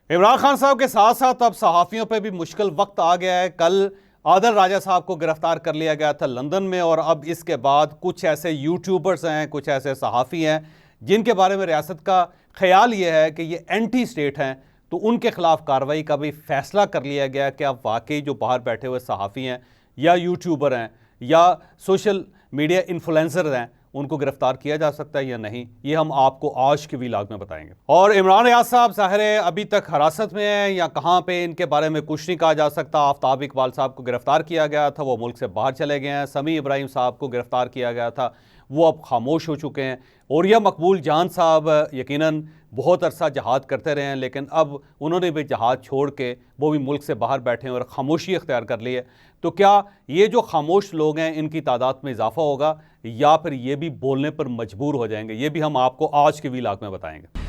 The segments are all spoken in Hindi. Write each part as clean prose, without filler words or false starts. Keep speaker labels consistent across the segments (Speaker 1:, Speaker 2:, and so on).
Speaker 1: इमरान खान साहब के साथ साथ अब सहाफ़ियों पे भी मुश्किल वक्त आ गया है। कल आदिल राजा साहब को गिरफ्तार कर लिया गया था लंदन में, और अब इसके बाद कुछ ऐसे यूट्यूबर्स हैं, कुछ ऐसे सहाफ़ी हैं जिनके बारे में रियासत का ख्याल ये है कि ये एंटी स्टेट हैं, तो उनके खिलाफ कार्रवाई का भी फैसला कर लिया गया कि अब वाकई जो बाहर बैठे हुए सहाफ़ी हैं या यूट्यूबर हैं या सोशल मीडिया इन्फ्लुएंसर हैं उनको गिरफ्तार किया जा सकता है या नहीं, ये हम आपको आज के व्लॉग में बताएंगे। और इमरान रियाज साहब ज़ाहिर है अभी तक हिरासत में हैं या कहाँ पे, इनके बारे में कुछ नहीं कहा जा सकता। आफ्ताब इकबाल साहब को गिरफ्तार किया गया था, वो मुल्क से बाहर चले गए हैं। समी इब्राहिम साहब को गिरफ्तार किया गया था, वो अब खामोश हो चुके हैं। औरिया मकबूल जान साहब यकीनन बहुत अरसा जहाद करते रहे हैं, लेकिन अब उन्होंने भी जहाद छोड़ के वो भी मुल्क से बाहर बैठे हैं और ख़ामोशी इख्तियार कर ली है। तो क्या ये जो खामोश लोग हैं इनकी तादाद में इजाफा होगा या फिर ये भी बोलने पर मजबूर हो जाएंगे, ये भी हम आपको आज के व्लॉग में बताएंगे।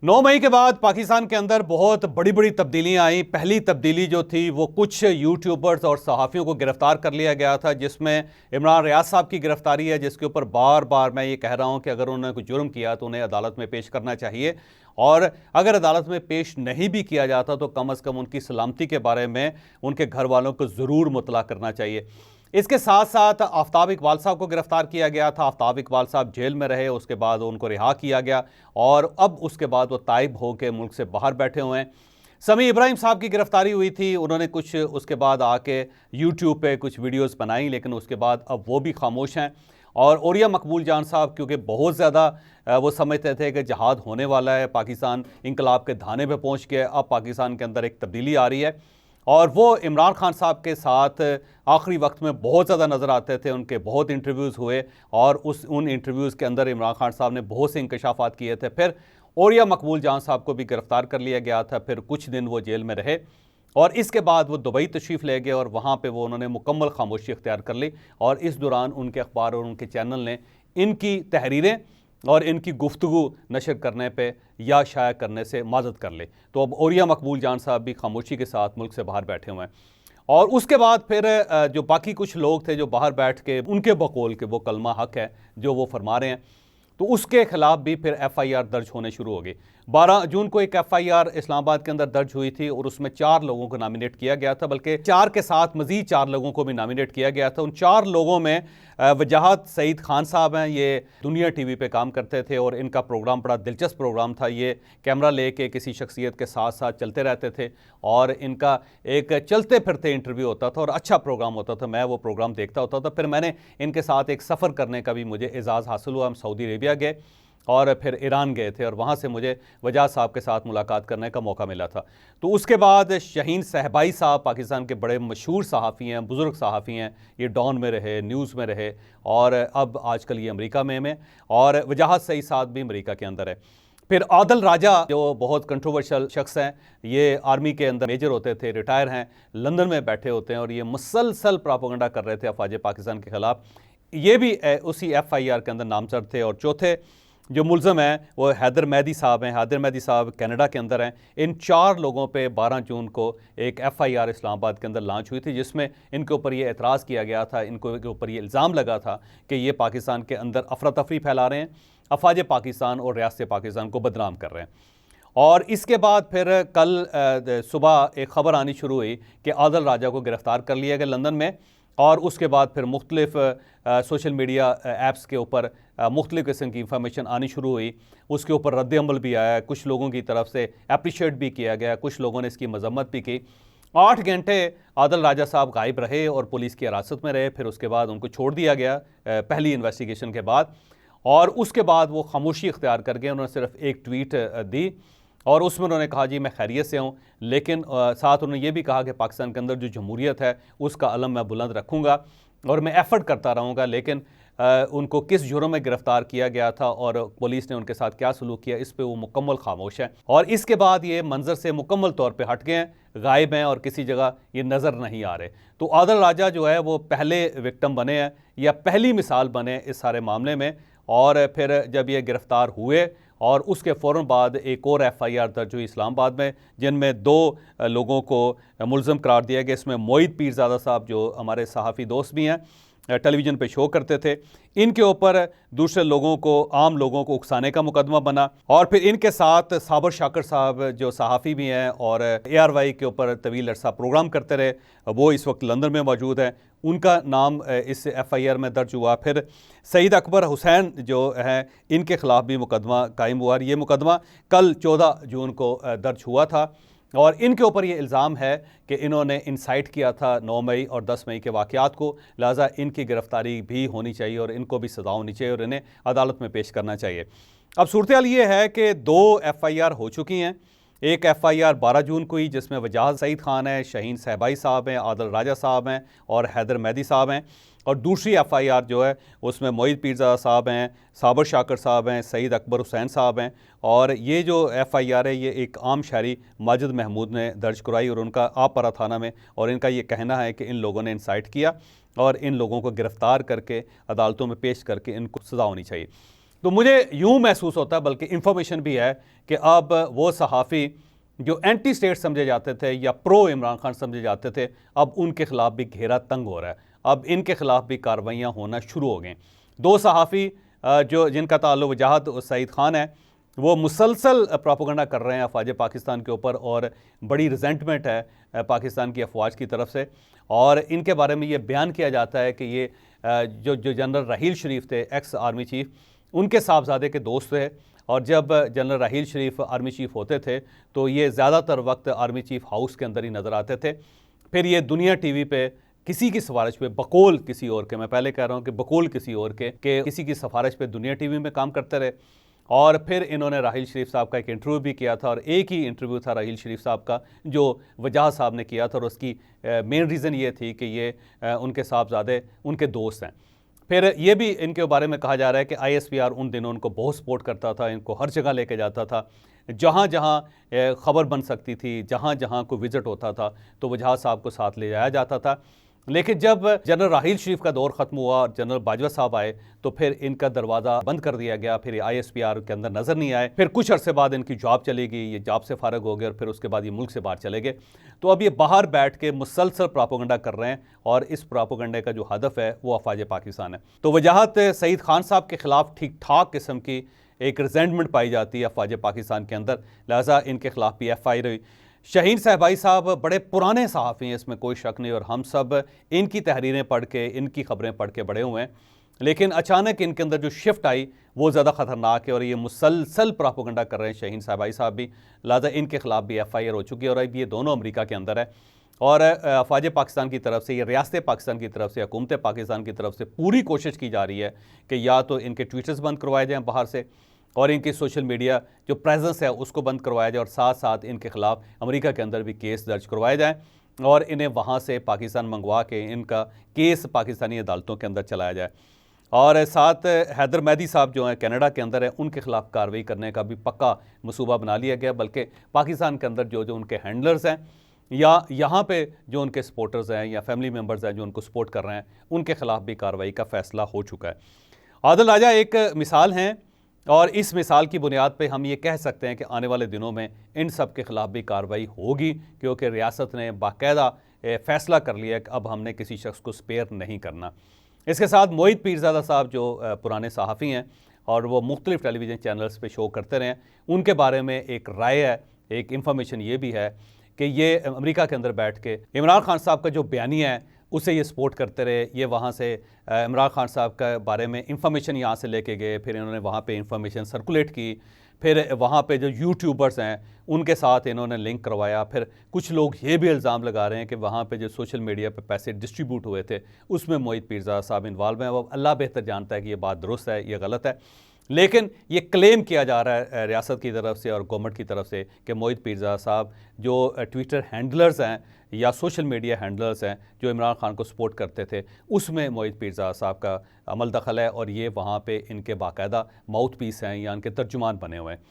Speaker 1: 9 मई के बाद पाकिस्तान के अंदर बहुत बड़ी बड़ी तब्दीलियां आई। पहली तब्दीली जो थी वो कुछ यूट्यूबर्स और सहाफ़ियों को गिरफ्तार कर लिया गया था, जिसमें इमरान रियाज साहब की गिरफ्तारी है, जिसके ऊपर बार बार मैं ये कह रहा हूं कि अगर उन्होंने कोई जुर्म किया तो उन्हें अदालत में पेश करना चाहिए, और अगर अदालत में पेश नहीं भी किया जाता तो कम अज़ कम उनकी सलामती के बारे में उनके घर वालों को ज़रूर मुतला करना चाहिए। इसके साथ साथ आफ्ताब इकबाल साहब को गिरफ्तार किया गया था। आफ्ताब इकबाल साहब जेल में रहे, उसके बाद उनको रिहा किया गया और अब उसके बाद वो ताइब होकर मुल्क से बाहर बैठे हुए हैं। समी इब्राहिम साहब की गिरफ्तारी हुई थी, उन्होंने कुछ उसके बाद आके यूट्यूब पे कुछ वीडियोस बनाई, लेकिन उसके बाद अब वो भी खामोश हैं। और औरिया मकबूल जान साहब क्योंकि बहुत ज़्यादा वो समझते थे कि जहाद होने वाला है, पाकिस्तान इंकलाब के धाने पे पहुंच गया, अब पाकिस्तान के अंदर एक तब्दीली आ रही है, और वो इमरान खान साहब के साथ आखिरी वक्त में बहुत ज़्यादा नज़र आते थे। उनके बहुत इंटरव्यूज़ हुए और उन इंटरव्यूज़ के अंदर इमरान खान साहब ने बहुत से इंकशाफात किए थे। फिर औरिया मकबूल जान साहब को भी गिरफ़्तार कर लिया गया था, फिर कुछ दिन वो जेल में रहे और इसके बाद वो दुबई तशरीफ़ ले गए और वहाँ पे वो उन्होंने मुकम्मल खामोशी इख्तियार कर ली, और इस दौरान उनके अखबार और उनके चैनल ने इनकी तहरीरें और इनकी गुफ्तगू नशर करने पे या शाया करने से माजत कर ले। तो अब औरिया मकबूल जान साहब भी खामोशी के साथ मुल्क से बाहर बैठे हुए हैं। और उसके बाद फिर जो बाकी कुछ लोग थे जो बाहर बैठ के उनके बकौल के वो कलमा हक है जो वो फरमा रहे हैं, तो उसके खिलाफ भी फिर FIR दर्ज होने शुरू हो गई। 12 जून को एक FIR इस्लामाबाद के अंदर दर्ज हुई थी और उसमें 4 लोगों को नॉमिनेट किया गया था, बल्कि 4 के साथ मजीद 4 लोगों को भी नॉमिनेट किया गया था। उन 4 लोगों में वजाहत सईद खान साहब हैं, ये दुनिया TV पे काम करते थे और इनका प्रोग्राम बड़ा दिलचस्प प्रोग्राम था। ये कैमरा लेके किसी शख्सियत के साथ साथ चलते रहते थे और इनका एक चलते फिरते इंटरव्यू होता था और अच्छा प्रोग्राम होता था। मैं वो प्रोग्राम देखता होता था। फिर मैंने इनके साथ एक सफ़र करने का भी मुझे एजाज़ हासिल हुआ। हम सऊदी अरेबिया गए और फिर ईरान गए थे और वहाँ से मुझे वजाहत साहब के साथ मुलाकात करने का मौका मिला था। तो उसके बाद शहीन सहबाई साहब पाकिस्तान के बड़े मशहूर सहाफ़ी हैं, बुज़ुर्ग सहाफ़ी हैं, ये डॉन में रहे, न्यूज़ में रहे और अब आजकल ये अमेरिका में और वजाहत सईद साहब भी अमेरिका के अंदर है। फिर आदिल राजा जो बहुत कंट्रोवर्शियल शख्स हैं, ये आर्मी के अंदर मेजर होते थे, रिटायर हैं, लंदन में बैठे होते हैं और ये मुसलसल प्रोपेगेंडा कर रहे थे अफवाज पाकिस्तान के ख़िलाफ़। ये भी उसी FIR के अंदर नामजद थे। और चौथे जो मुलज़म हैं वो हैदर मेहदी साहब हैं। हैदर मेहदी साहब कनाडा के अंदर हैं। इन 4 लोगों पे 12 जून को एक FIR इस्लामाबाद के अंदर लॉन्च हुई थी, जिसमें इनके ऊपर ये एतराज़ किया गया था, इनको के ऊपर ये इल्ज़ाम लगा था कि ये पाकिस्तान के अंदर अफरा तफरी फैला रहे हैं, अफवाज पाकिस्तान और रियासत पाकिस्तान को बदनाम कर रहे हैं। और इसके बाद फिर कल सुबह एक ख़बर आनी शुरू हुई कि आदिल राजा को गिरफ़्तार कर लिया गया लंदन में, और उसके बाद फिर मुख्तलिफ सोशल मीडिया ऐप्स के ऊपर मुख्तलिफ़ किस्म की इंफॉर्मेशन आनी शुरू हुई। उसके ऊपर रद्द अमल भी आया, कुछ लोगों की तरफ से अप्रिशिएट भी किया गया, कुछ लोगों ने इसकी मजम्मत भी की। 8 घंटे आदिल राजा साहब गायब रहे और पुलिस की हिरासत में रहे। फिर उसके बाद उनको छोड़ दिया गया पहली इन्वेस्टिगेशन के बाद, और उसके बाद वो खामोशी इख्तियार कर गए। उन्होंने सिर्फ एक ट्वीट दी और उसमें उन्होंने कहा जी मैं खैरियत से हूँ, लेकिन साथ उन्होंने ये भी कहा कि पाकिस्तान के अंदर जो जमहूरियत है उसका अलम मैं बुलंद रखूँगा और मैं एफ़र्ट करता रहूँगा। लेकिन उनको किस जुर्म में गिरफ़्तार किया गया था और पुलिस ने उनके साथ क्या सलूक किया, इस पे वो मुकम्मल खामोश है। और इसके बाद ये मंजर से मुकम्मल तौर पे हट गए हैं, गायब हैं और किसी जगह ये नज़र नहीं आ रहे। तो आदिल राजा जो है वो पहले विक्टिम बने हैं या पहली मिसाल बने इस सारे मामले में। और फिर जब ये गिरफ़्तार हुए और उसके फ़ौरन बाद एक और FIR दर्ज हुई इस्लामाबाद में, जिनमें 2 लोगों को मुलज़म करार दिया गया। इसमें मोईद पीरज़ादा साहब जो हमारे सहाफ़ी दोस्त भी हैं टेलीविज़न पे शो करते थे। इनके ऊपर दूसरे लोगों को, आम लोगों को उकसाने का मुकदमा बना और फिर इनके साथ साबर शाकर साहब जो सहाफ़ी भी हैं और ARY के ऊपर तवील अरसा प्रोग्राम करते रहे, वो इस वक्त लंदन में मौजूद हैं, उनका नाम इस FIR में दर्ज हुआ। फिर सईद अकबर हुसैन जो है, इनके ख़िलाफ़ भी मुकदमा कायम हुआ। ये मुकदमा कल 14 जून को दर्ज हुआ था और इनके ऊपर ये इल्ज़ाम है कि इन्होंने इंसाइट किया था 9 मई और 10 मई के वाक़यात को, लिहाजा इनकी गिरफ़्तारी भी होनी चाहिए और इनको भी सज़ा होनी चाहिए और इन्हें अदालत में पेश करना चाहिए। अब सूरत-ए-हाल ये है कि 2 FIR हो चुकी हैं। एक FIR 12 जून को ही, जिसमें वजाहत सईद खान है, शाहीन सहबाई साहब हैं, आदिल राजा साहब हैं और हैदर मेहदी साहब हैं, और दूसरी FIR जो है उसमें मोईद पीरज़ादा साहब हैं, साबर शाकर साहब हैं, सईद अकबर हुसैन साहब हैं। और ये जो FIR है ये एक आम शहरी माजिद महमूद ने दर्ज कराई और उनका आपरा थाना में, और इनका ये कहना है कि इन लोगों ने इंसाइट किया और इन लोगों को गिरफ़्तार करके अदालतों में पेश करके इनको सज़ा होनी चाहिए। तो मुझे यूँ महसूस होता है, बल्कि इंफॉर्मेशन भी है, कि अब वो सहाफ़ी जो एंटी स्टेट समझे जाते थे या प्रो इमरान खान समझे जाते थे, अब उनके ख़िलाफ़ भी घेरा तंग हो रहा है। अब इनके ख़िलाफ़ भी कार्रवाइयाँ होना शुरू हो गई। 2 सहाफ़ी जो जिनका ताल्लुक़ वजाहत सईद खान है, वो मुसलसल प्रोपेगेंडा कर रहे हैं अफ़वाज पाकिस्तान के ऊपर और बड़ी रिजेंटमेंट है पाकिस्तान की अफ़वाज की तरफ से। और इनके बारे में ये बयान किया जाता है कि ये जो जनरल राहील शरीफ थे, एक्स आर्मी चीफ़, उनके साहबजादे के दोस्त थे, और जब जनरल राहील शरीफ आर्मी चीफ़ होते थे तो ये ज़्यादातर वक्त आर्मी चीफ़ हाउस के अंदर ही नज़र आते थे। फिर ये दुनिया TV पे किसी की सिफारिश पे, बकौल किसी और के, मैं पहले कह रहा हूँ कि बकौल किसी और के किसी की सिफारिश पे दुनिया TV में काम करते रहे। और फिर इन्होंने राहील शरीफ साहब का एक इंटरव्यू भी किया था, और एक ही इंटरव्यू था राहील शरीफ साहब का जो वजाहत साहब ने किया था, और उसकी मेन रीज़न ये थी कि ये उनके साहबजादे उनके दोस्त हैं। फिर ये भी इनके बारे में कहा जा रहा है कि ISPR उन दिनों उनको बहुत सपोर्ट करता था, इनको हर जगह लेके जाता था, जहाँ जहाँ ख़बर बन सकती थी, जहाँ जहाँ कोई विज़िट होता था तो वजाहत साहब को साथ ले जाया जाता था। लेकिन जब जनरल राहील शरीफ का दौर ख़त्म हुआ और जनरल बाजवा साहब आए तो फिर इनका दरवाज़ा बंद कर दिया गया, फिर ISPR के अंदर नज़र नहीं आए। फिर कुछ अरसे बाद इनकी जॉब चली गई, ये जॉब से फ़ारग हो गए और फिर उसके बाद ये मुल्क से बाहर चले गए। तो अब ये बाहर बैठ के मुसलसल प्रोपेगेंडा कर रहे हैं, और इस प्रोपेगेंडे का जो हदफ है वो अफ़वाज पाकिस्तान है। तो वजाहत सईद खान साहब के ख़िलाफ़ ठीक ठाक किस्म की एक रिजेंटमेंट पाई जाती है अफ़वाज पाकिस्तान के अंदर, लिहाजा इनके ख़िलाफ़ भी FIR हुई। शाहीन सहबाई साहब बड़े पुराने सहाफ़ी हैं, इसमें कोई शक नहीं, और हम सब इनकी तहरीरें पढ़ के, इनकी ख़बरें पढ़ के बड़े हुए हैं। लेकिन अचानक इनके अंदर जो शिफ्ट आई वो ज़्यादा ख़तरनाक है, और ये मुसलसल प्रोपेगेंडा कर रहे हैं शाहीन सहबाई साहब भी, लिहाजा इनके ख़िलाफ़ भी FIR हो चुकी है। और अब ये दोनों अमेरिका के अंदर है, और अफ़वाज पाकिस्तान की तरफ से, ये रियासत पाकिस्तान की तरफ से, हुकूमत पाकिस्तान की तरफ से पूरी कोशिश की जा रही है कि या तो इनके ट्वीटर्स बंद करवाए जाएँ बाहर से, और इनकी सोशल मीडिया जो प्रेजेंस है उसको बंद करवाया जाए, और साथ साथ इनके ख़िलाफ़ अमेरिका के अंदर भी केस दर्ज करवाए जाएँ, और इन्हें वहाँ से पाकिस्तान मंगवा के इनका केस पाकिस्तानी अदालतों के अंदर चलाया जाए। और साथ हैदर मेहदी साहब जो हैं कनाडा के अंदर है, उनके ख़िलाफ़ कार्रवाई करने का भी पक्का मनसूबा बना लिया गया, बल्कि पाकिस्तान के अंदर जो जो उनके हैंडलर्स हैं या यहाँ पे जो उनके सपोर्टर्स हैं या फैमिली मेम्बर्स हैं जो उनको सपोर्ट कर रहे हैं, उनके ख़िलाफ़ भी कार्रवाई का फ़ैसला हो चुका है। आदिल राजा एक मिसाल हैं, और इस मिसाल की बुनियाद पे हम ये कह सकते हैं कि आने वाले दिनों में इन सब के ख़िलाफ़ भी कार्रवाई होगी, क्योंकि रियासत ने बाकायदा फ़ैसला कर लिया कि अब हमने किसी शख्स को स्पेयर नहीं करना। इसके साथ मोईद पीरज़ादा साहब जो पुराने सहाफ़ी हैं और वो मुख्तलिफ़ टेलीविज़न चैनल्स पे शो करते रहे हैं, उनके बारे में एक राय है, एक इंफॉर्मेशन ये भी है कि ये अमेरिका के अंदर बैठ के इमरान खान साहब का जो बयानिया है उसे ये सपोर्ट करते रहे। ये वहाँ से इमरान खान साहब के बारे में इंफॉर्मेशन यहाँ से लेके गए, फिर इन्होंने वहाँ पे इंफॉर्मेशन सर्कुलेट की, फिर वहाँ पे जो यूट्यूबर्स हैं उनके साथ इन्होंने लिंक करवाया। फिर कुछ लोग ये भी इल्ज़ाम लगा रहे हैं कि वहाँ पे जो सोशल मीडिया पे पैसे डिस्ट्रीब्यूट हुए थे उसमें मोईद पीरज़ादा साहब इन्वॉल्व हैं। अब अल्लाह बेहतर जानता है कि ये बात दुरुस्त है या गलत है, लेकिन ये क्लेम किया जा रहा है रियासत की तरफ से और गवर्नमेंट की तरफ से कि मोईद पीरज़ादा साहब जो ट्विटर हैंडलर्स हैं या सोशल मीडिया हैंडलर्स हैं जो इमरान खान को सपोर्ट करते थे, उसमें मोईद पीरज़ादा साहब का अमल दखल है, और ये वहाँ पे इनके बाकायदा माउथ पीस हैं या इनके तर्जुमान बने हुए हैं।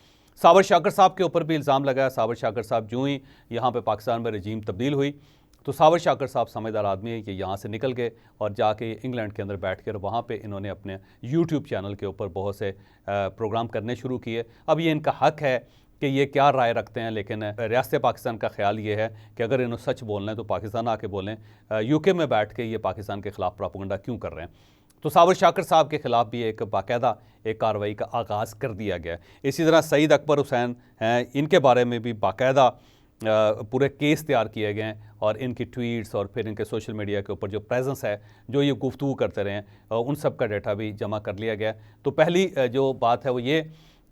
Speaker 1: साबर शाकर साहब के ऊपर भी इल्ज़ाम लगा। साबर शाकर साहब जो ही यहाँ पे पाकिस्तान में रजीम तब्दील हुई तो साबर शाकर साहब समझदार आदमी है कि यहाँ से निकल गए और जाके इंग्लैंड के अंदर बैठ कर वहाँ पे इन्होंने अपने यूट्यूब चैनल के ऊपर बहुत से प्रोग्राम करने शुरू किए। अब ये इनका हक है कि ये क्या राय रखते हैं, लेकिन रियासत पाकिस्तान का ख्याल ये है कि अगर इन्होंने सच बोलना है तो पाकिस्तान आके बोलें, यूके में बैठ के ये पाकिस्तान के ख़िलाफ़ प्रोपेगेंडा क्यों कर रहे हैं। तो साबिर शाकिर साहब के ख़िलाफ़ भी एक बाकायदा एक कार्रवाई का आगाज़ कर दिया गया। इसी तरह सईद अकबर हुसैन हैं, इनके बारे में भी बाकायदा पूरे केस तैयार किए गए हैं और इनकी ट्वीट्स और फिर इनके सोशल मीडिया के ऊपर जो प्रेजेंस है, जो ये गुफ्तगू करते रहे हैं, उन सब का डाटा भी जमा कर लिया गया। तो पहली जो बात है वो ये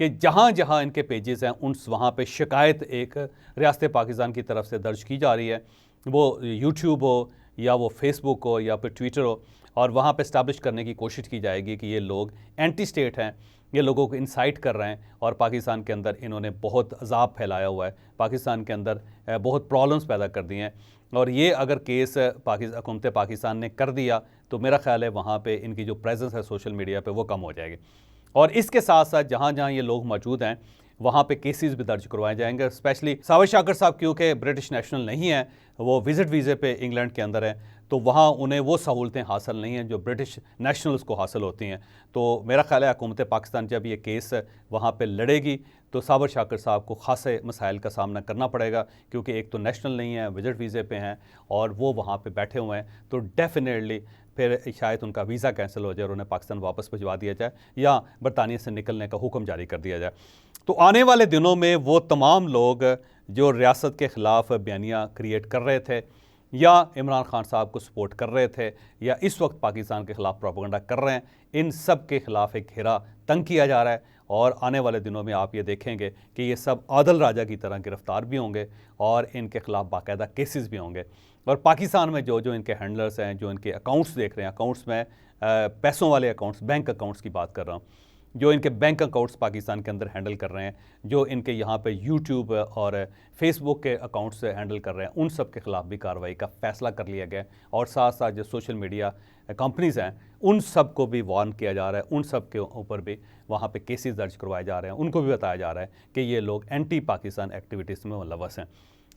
Speaker 1: कि जहाँ जहाँ इनके पेजेस हैं उन वहाँ पे शिकायत एक रियासत पाकिस्तान की तरफ से दर्ज की जा रही है, वो यूट्यूब हो या वो फेसबुक हो या फिर ट्विटर हो, और वहाँ पे इस्टेब्लिश करने की कोशिश की जाएगी कि ये लोग एंटी स्टेट हैं, ये लोगों को इंसाइट कर रहे हैं और पाकिस्तान के अंदर इन्होंने बहुत अजाब फैलाया हुआ है, पाकिस्तान के अंदर बहुत प्रॉब्लम्स पैदा कर दिए हैं। और ये अगर केस हुकूमत पाकिस्तान ने कर दिया तो मेरा ख्याल है वहाँ पे इनकी जो प्रेजेंस है सोशल मीडिया पे वो कम हो जाएगी। और इसके साथ साथ जहाँ जहाँ ये लोग मौजूद हैं वहाँ पे केसेस भी दर्ज करवाए जाएंगे। स्पेशली साबिर शाकिर साहब क्योंकि ब्रिटिश नेशनल नहीं है, वो विजिट वीज़े पे इंग्लैंड के अंदर है, तो वहाँ उन्हें वो सहूलतें हासिल नहीं हैं जो ब्रिटिश नेशनल्स को हासिल होती हैं। तो मेरा ख्याल है हुकूमत पाकिस्तान जब ये केस वहाँ पे लड़ेगी तो साबिर शाकिर साहब को खासे मसाइल का सामना करना पड़ेगा, क्योंकि एक तो नेशनल नहीं है, विजिट वीज़े पे हैं और वो वहाँ पे बैठे हुए हैं, तो डेफिनेटली फिर शायद उनका वीज़ा कैंसिल हो जाए और उन्हें पाकिस्तान वापस भिजवा दिया जाए या बरतानिया से निकलने का हुक्म जारी कर दिया जाए। तो आने वाले दिनों में वो तमाम लोग जो रियासत के ख़िलाफ़ बयानियाँ क्रिएट कर रहे थे या इमरान खान साहब को सपोर्ट कर रहे थे या इस वक्त पाकिस्तान के ख़िलाफ़ प्रोपेगेंडा कर रहे हैं, इन सब के ख़िलाफ़ एक घेरा तंग किया जा रहा है। और आने वाले दिनों में आप ये देखेंगे कि ये सब आदिल राजा की तरह गिरफ़्तार भी होंगे और इनके ख़िलाफ़ बाकायदा केसेस भी होंगे। और पाकिस्तान में जो जो इनके हैंडलर्स हैं, जो इनके अकाउंट्स देख रहे हैं, अकाउंट्स में पैसों वाले अकाउंट्स, बैंक अकाउंट्स की बात कर रहा हूँ, जो इनके बैंक अकाउंट्स पाकिस्तान के अंदर हैंडल कर रहे हैं, जो इनके यहाँ पे यूट्यूब और फेसबुक के अकाउंट्स से हैंडल कर रहे हैं, उन सब के ख़िलाफ़ भी कार्रवाई का फ़ैसला कर लिया गया। और साथ साथ जो सोशल मीडिया कंपनीज़ हैं उन सब को भी वार्न किया जा रहा है, उन सब के ऊपर भी वहाँ पे केसेस दर्ज करवाए जा रहे हैं, उनको भी बताया जा रहा है कि ये लोग एंटी पाकिस्तान एक्टिविटीज़ में मुलव्वस हैं।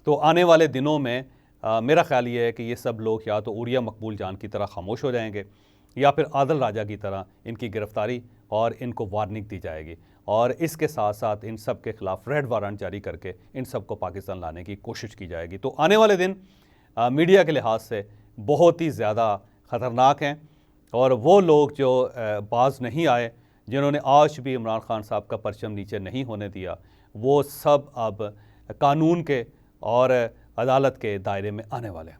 Speaker 1: तो आने वाले दिनों में मेरा ख्याल ये है कि ये सब लोग या तो उरिया मकबूल जान की तरह खामोश हो जाएंगे या फिर आदिल राजा की तरह इनकी गिरफ़्तारी और इनको वार्निंग दी जाएगी, और इसके साथ साथ इन सब के ख़िलाफ़ रेड वारंट जारी करके इन सब को पाकिस्तान लाने की कोशिश की जाएगी। तो आने वाले दिन मीडिया के लिहाज से बहुत ही ज़्यादा ख़तरनाक हैं, और वो लोग जो बाज नहीं आए, जिन्होंने आज भी इमरान खान साहब का परचम नीचे नहीं होने दिया, वो सब अब कानून के और अदालत के दायरे में आने वाले हैं।